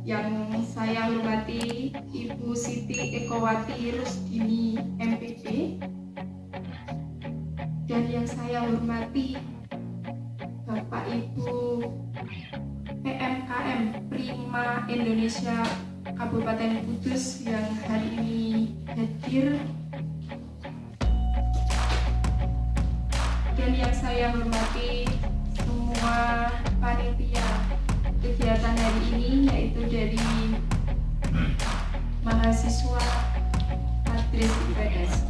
Yang saya hormati Ibu Siti Ekowati Rusdini MPP, dan yang saya hormati Bapak Ibu PMKM Prima Indonesia Kabupaten Kudus yang hari ini hadir, dan yang saya hormati semua panitia kegiatan hari ini, yaitu dari mahasiswa Adres IPS.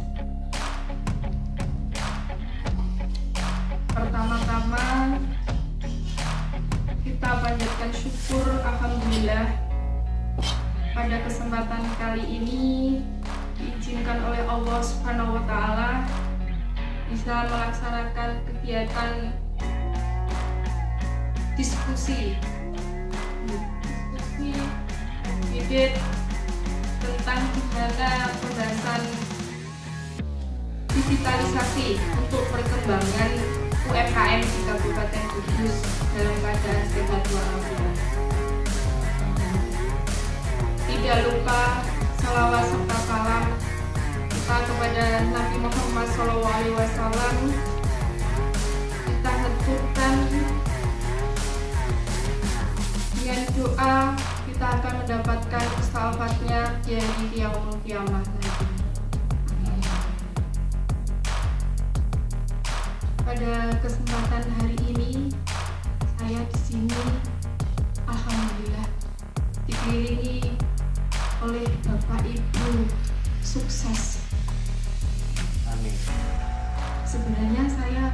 Pertama-tama kita panjatkan syukur alhamdulillah pada kesempatan kali ini diizinkan oleh Allah Subhanahu wa taala bisa melaksanakan kegiatan diskusi bibit tentang gimana pembahasan digitalisasi untuk perkembangan UMKM di Kabupaten Kudus dalam keadaan sehat walafiat. Tidak lupa salawat serta salam kita kepada Nabi Muhammad SAW. Kita haturkan dengan doa, kita akan mendapatkan syafaatnya di hari yaumul qiyamah nanti. Pada kesempatan hari ini, saya di sini alhamdulillah dikelilingi oleh Bapak Ibu sukses. Amin. Sebenarnya saya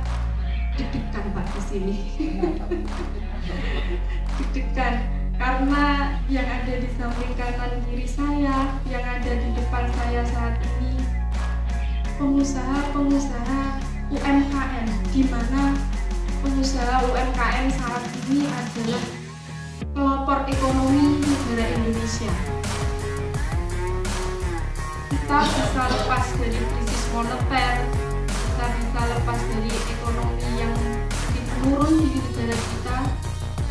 deg-degan Pak di sini. Deg-degan karena yang ada di samping kanan kiri saya, yang ada di depan saya saat ini pengusaha-pengusaha UMKM, di mana pengusaha UMKM saat ini adalah pelopor ekonomi negara Indonesia. Kita bisa lepas dari krisis moneter, kita bisa lepas dari ekonomi yang menurun di negara kita.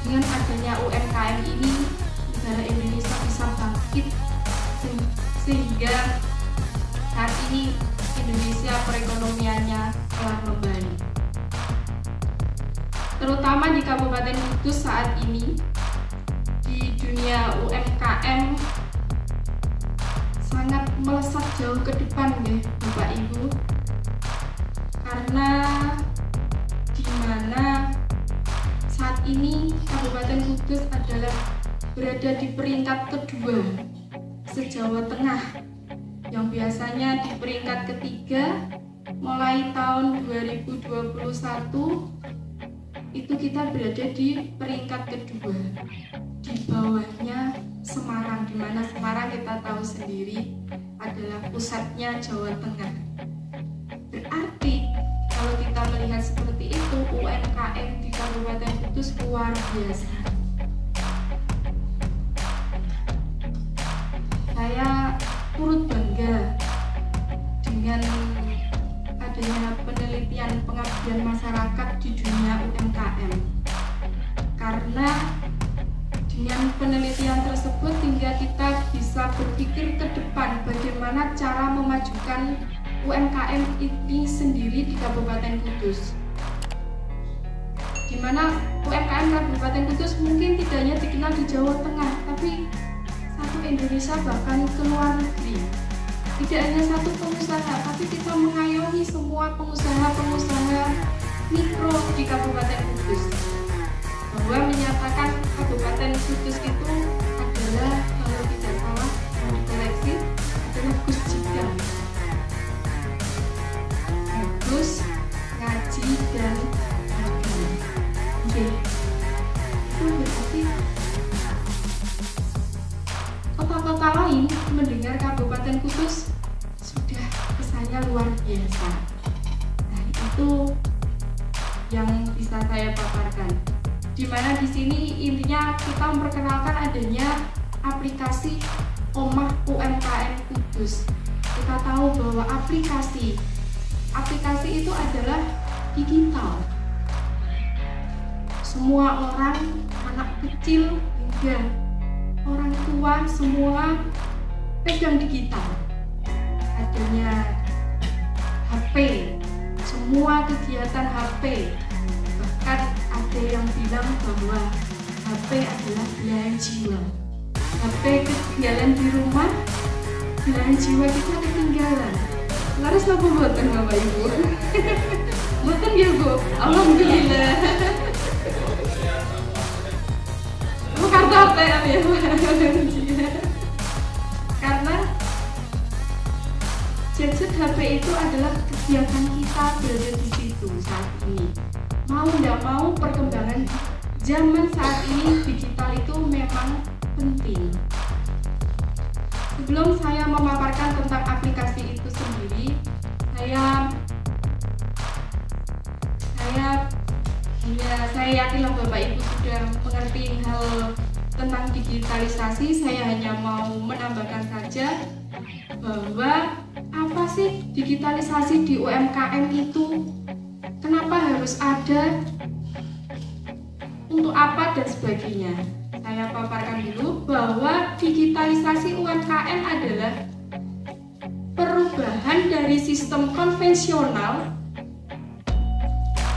Dengan adanya UMKM ini, negara Indonesia bisa bangkit sehingga saat ini Indonesia perekonomiannya telah membaik. Terutama di Kabupaten Kudus saat ini, di dunia UMKM sangat melesat jauh ke depan ya Bapak Ibu, karena di mana saat ini Kabupaten Kudus adalah berada di peringkat kedua se-Jawa Tengah, yang biasanya di peringkat ketiga. Mulai tahun 2021 itu kita berada di peringkat kedua, di bawahnya Semarang, di mana Semarang kita tahu sendiri adalah pusatnya Jawa Tengah. Berarti kalau kita melihat seperti itu, UMKM di Kabupaten Kudus luar biasa. Saya turut bangga dengan adanya penelitian pengabdian masyarakat di dunia UMKM, karena dengan penelitian tersebut hingga kita bisa berpikir ke depan bagaimana cara memajukan UMKM ini sendiri di Kabupaten Kudus, di mana UMKM Kabupaten Kudus mungkin tidak hanya dikenal di Jawa Tengah, tapi satu Indonesia bahkan ke luar negeri. Tidak hanya satu pengusaha, tapi kita mengayomi semua pengusaha-pengusaha mikro di Kabupaten Kudus, bahwa menyatakan Kabupaten Kudus itu adalah, kalau tidak salah dikoreksi, adalah Gus Jigang, Gus ngaji dan dagang. Itu berarti kota-kota lain mendengar Kabupaten Kudus sudah kesannya luar biasa. Nah, itu yang bisa saya paparkan. Di mana di sini intinya kita memperkenalkan adanya aplikasi Omah UMKM Kudus. Kita tahu bahwa aplikasi itu adalah digital. Semua orang, anak kecil hingga orang tua semua pegang digital, adanya HP, semua kegiatan HP. Bahkan ada yang bilang bahwa HP adalah belahan jiwa. HP ketinggalan di rumah, belahan jiwa kita ketinggalan. Laris napa mboten Bapak Ibu? Mboten ya Bu, alhamdulillah. Kartu apa ya? Karena gadget HP itu adalah kegiatan kita berada di situ saat ini. Mau tidak mau perkembangan zaman saat ini digital itu memang penting. Sebelum saya memaparkan tentang aplikasi itu sendiri, saya yakinlah Bapak Ibu sudah mengerti hal tentang digitalisasi. Saya hanya mau menambahkan saja bahwa apa sih digitalisasi di UMKM itu, kenapa harus ada, untuk apa dan sebagainya. Saya paparkan dulu bahwa digitalisasi UMKM adalah perubahan dari sistem konvensional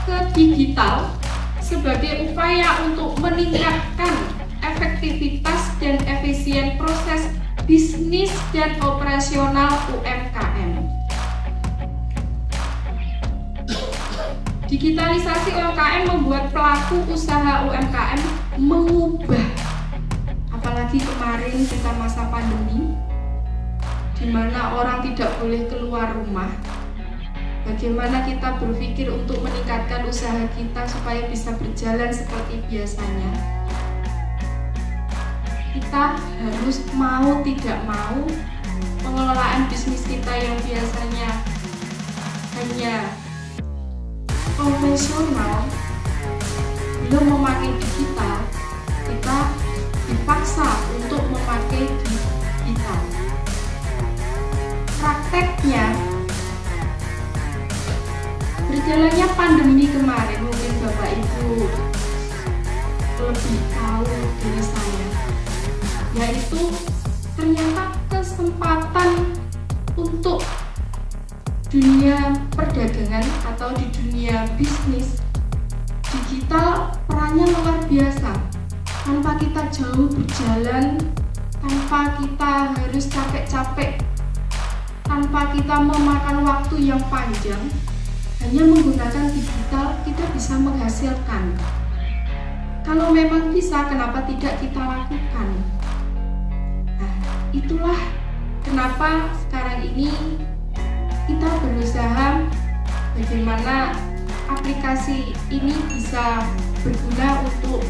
ke digital sebagai upaya untuk meningkatkan efektivitas dan efisien proses bisnis dan operasional UMKM. Digitalisasi UMKM membuat pelaku usaha UMKM mengubah, apalagi kemarin kita masa pandemi, di mana orang tidak boleh keluar rumah. Bagaimana kita berpikir untuk meningkatkan usaha kita supaya bisa berjalan seperti biasanya? Kita harus mau tidak mau pengelolaan bisnis kita yang biasanya hanya konvensional, belum memakai digital, kita dipaksa untuk memakai digital. Prakteknya, berjalannya pandemi kemarin, mungkin Bapak Ibu lebih tahu dari saya, yaitu ternyata kesempatan untuk dunia perdagangan atau di dunia bisnis digital perannya luar biasa. Tanpa kita jauh berjalan, tanpa kita harus capek-capek, tanpa kita memakan waktu yang panjang, hanya menggunakan digital kita bisa menghasilkan. Kalau memang bisa, kenapa tidak kita lakukan? Nah, itulah kenapa sekarang ini kita berusaha bagaimana aplikasi ini bisa berguna untuk